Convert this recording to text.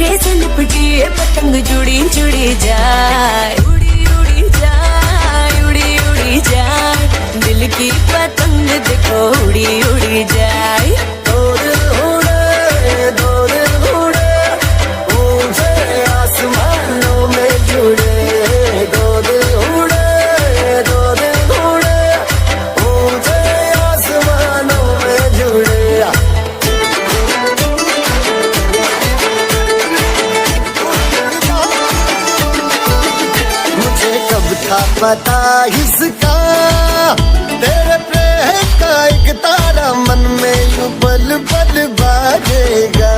तुझे से लिपटी ये पतंग जुड़ी जुड़ी जाए, उड़ी उड़ी जाए, उड़ी उड़ी जाए, दिल की पतंग देखो उड़ी उड़ी जाए। दो दिल उड़े, दो दिल उड़े, ऊंचे आसमानों में जुड़े। दो दिल उड़े, दो दिल उड़े, ऊंचे आसमानों में जुड़े। मुझे कब था पता इसका, तेरे प्रेम का एक तारा मन में यूं पल पल बाजेगा।